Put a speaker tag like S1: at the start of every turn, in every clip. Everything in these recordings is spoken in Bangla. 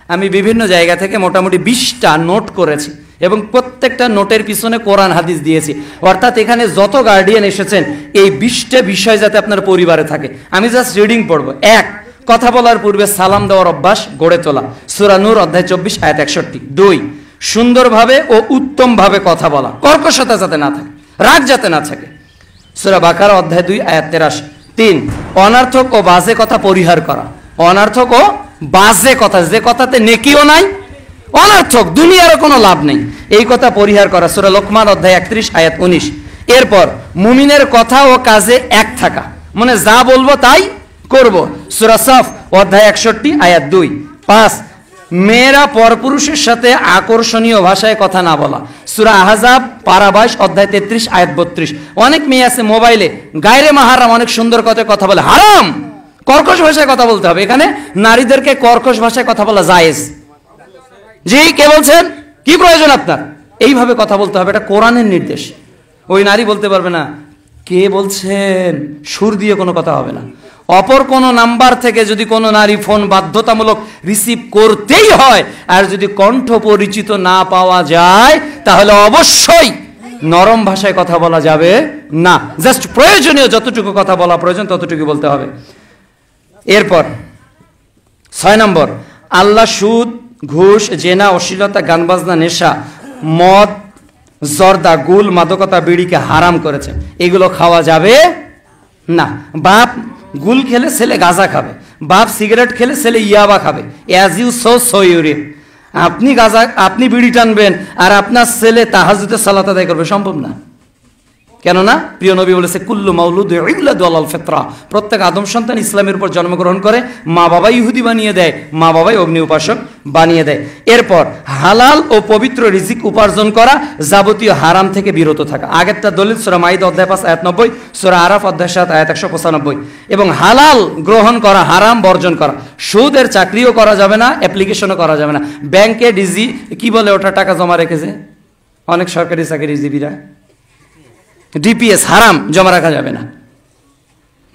S1: আমি বিভিন্ন জায়গা থেকে মোটামুটি 20টা নোট করেছি এবং প্রত্যেকটা নোটের পিছনে কোরআন হাদিস দিয়েছি। অর্থাৎ এখানে যত গার্ডিয়ান এসেছেন এই 20টা বিষয় যাতে আপনার পরিবারে থাকে। আমি জাস্ট রিডিং পড়বো। 1, কথা বলার পূর্বে সালাম দেওয়ার অভ্যাস গড়ে তোলা, সূরা নূর অধ্যায় 24 আয়াত 61। 2, সুন্দরভাবে ও উত্তমভাবে কথা বলা, কর্কশতা যাতে না থাকে, রাগ যাতে না থাকে, সূরা বাকারা অধ্যায় 2 আয়াত 83। 3, অনার্থক ও বাজে কথা পরিহার করা, অনার্থক ও বাজে কথা, যে কথাতে নেকিও নাই, অনার্থক, দুনিয়ারও কোনো লাভ নেই, এই কথা পরিহার করা, সূরা লোকমান অধ্যায় 31 আয়াত 19। এরপর মুমিনের কথা ও কাজে এক থাকা, মানে যা বলবো তাই করব, সূরা সফ অধ্যায় 61 আয়াত 2। 5, মেয়েরা পরপুরুষের সাথে আকর্ষণীয় ভাষায় কথা না বলা, সূরা আহজাব পারা 22 অধ্যায় 33 আয়াত 32। অনেক মেয়ে আছে মোবাইলে গায়রে মাহারাম অনেক সুন্দর কথা বলে, হারাম, কর্কশ ভাষায় কথা বলতে হবে। এখানে নারীদেরকে কর্কশ ভাষায় কথা বলা জায়েজ। জি, কে বলছেন, কি প্রয়োজন আপনার, এইভাবে কথা বলতে হবে, এটা কোরআনের নির্দেশ। ওই নারী বলতে পারবে না কে বলছেন, সুর দিয়ে কোনো কথা হবে না। অপর কোনো নাম্বার থেকে যদি কোনো নারী ফোন বাধ্যতামূলক রিসিভ করতেই হয় আর যদি কণ্ঠ পরিচিত না পাওয়া যায় তাহলে অবশ্যই নরম ভাষায় কথা বলা যাবে না, জাস্ট প্রয়োজনীয় যতটুকু কথা বলা প্রয়োজন ততটুকু বলতে হবে। এরপর 6 নম্বর, আল্লাহ সুদ, ঘুষ, জেনা, অশ্লীলতা, গান বাজনা, নেশা, মদ, জর্দা, গুল, মাদকতা, বিড়িকে হারাম করেছে, এগুলো খাওয়া যাবে না। বাপ গুল খেলে ছেলে গাঁজা খাবে, বাপ সিগারেট খেলে ছেলে ইয়াবা খাবে, as you sow you reap. আপনি বিড়ি টানবেন আর আপনার ছেলে তাহাজ্জুদের সালাত আদায় করবে, সম্ভব না। কেননা প্রিয় নবী বলেছে কুল্লু মাউলুদ ইউলাদু আলাল ফিতরা, প্রত্যেক আদম সন্তান ইসলামের উপর জন্মগ্রহণ করে, মা বাবা ইহুদি বানিয়ে দেয়, মা বাবাই অগ্নি উপাসক বানিয়ে দেয়। এরপর হালাল ও পবিত্র রিজিক উপার্জন করা, যাবতীয় হারাম থেকে বিরত থাকা। আগেরটা দলিল সূরা মাইদা অধ্যায় 5 আয়াত 90, সূরা আরাফ অধ্যায় 7 আয়াত 195। এবং হালাল গ্রহণ করা, হারাম বর্জন করা। সুদের চাকরিও করা যাবে না, অ্যাপ্লিকেশনও করা যাবে না। ব্যাংকে ডিজি কি বলে ওটা টাকা জমা রেখেছে অনেক সরকারি চাকরিজীবীরা, ডিপিএস হারাম, জমা রাখা যাবে না,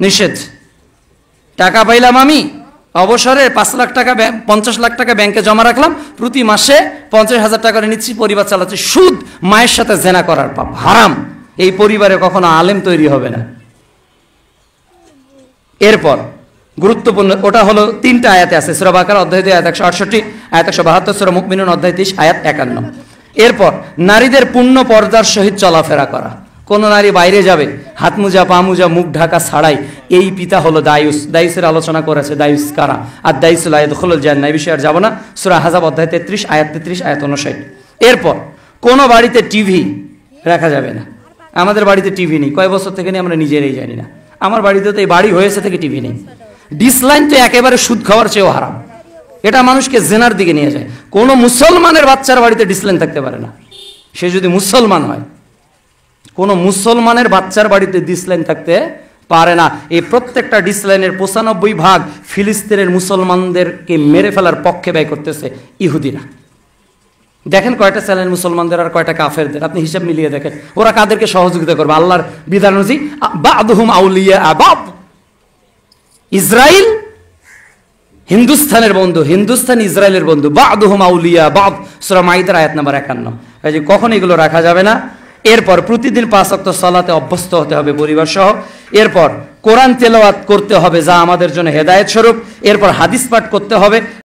S1: নিষেধ। টাকা পাইলাম আমি অবসরে 5 লাখ টাকা 50 লাখ টাকা ব্যাংকে জমা রাখলাম, প্রতি মাসে 50,000 টাকা নিচ্ছি, পরিবার চালাচ্ছি, সুদ, মায়ের সাথে জেনা করার পাপ, হারাম। এই পরিবারে কখনো আলেম তৈরি হবে না। এরপর গুরুত্বপূর্ণ, ওটা হলো 3টা আয়াতে আছে, সূরা বাকারা অধ্যায় 2 আয়াত 168, আয়াত 172, সূরা মুমিনুন অধ্যায় 30 আয়াত 51। এরপর নারীদের পূর্ণ পর্দার সহিত চলাফেরা করা, কোন নারী বাইরে যাবে হাত মোজা, পা মোজা, মুখ ঢাকা ছাড়াই, এই পিতা হলো দায়ুস। দায়ুসের আলোচনা করেছে, দায়ুস কারা, আর দায়ুসুল আয়াদখুলুল জান্নাহ, এই বিষয়ে আর যাব না, সূরা আহজাব অধ্যায় 33 আয়াত 33 আয়াত 59। এরপর কোন বাড়িতে টিভি রাখা যাবে না। আমাদের বাড়িতে টিভি নেই, কয় বছর থেকে নেই আমরা নিজেরাই জানি না। আমার বাড়িতে তো এই বাড়ি হয়েছে থেকে টিভি নেই। ডিসলাইন তো একেবারে সুদ খাওয়ার চেয়েও হারাম, এটা মানুষকে জেনার দিকে নিয়ে যায়। কোনো মুসলমানের বাচ্চার বাড়িতে ডিসলাইন থাকতে পারে না, সে যদি মুসলমান হয়। কোনো মুসলমানের বাচ্চার বাড়িতে ডিসলাইন থাকতে পারে না। এই প্রত্যেকটা ডিসলাইনের 95% ফিলিস্তিনের মুসলমানদেরকে মেরে ফেলার পক্ষে ব্যয় করতেছে ইহুদিরা। দেখেন কয়টা চ্যানেল মুসলমানদের আর কয়টা কাফেরদের, আপনি হিসাব মিলিয়ে দেখেন ওরা কাদেরকে সহযোগিতা করবে। আল্লাহর বিধান অনুযায়ী বা'দুহুম আউলিয়া বা'দ। ইসরায়েল হিন্দুস্তানের বন্ধু, হিন্দুস্তান ইসরায়েলের বন্ধু, বা'দুহুম আউলিয়া বা'দ, সূরা মাইদার আয়াত নাম্বার 51। এই যে কখন এগুলো রাখা যাবে না। এরপর প্রতিদিন 5 ওয়াক্ত সালাতে অভ্যস্ত হতে হবে পরিবার সহ। এরপর কোরআন তেলাওয়াত করতে হবে যা আমাদের জন্য হেদায়েত স্বরূপ। এরপর হাদিস পাঠ করতে হবে।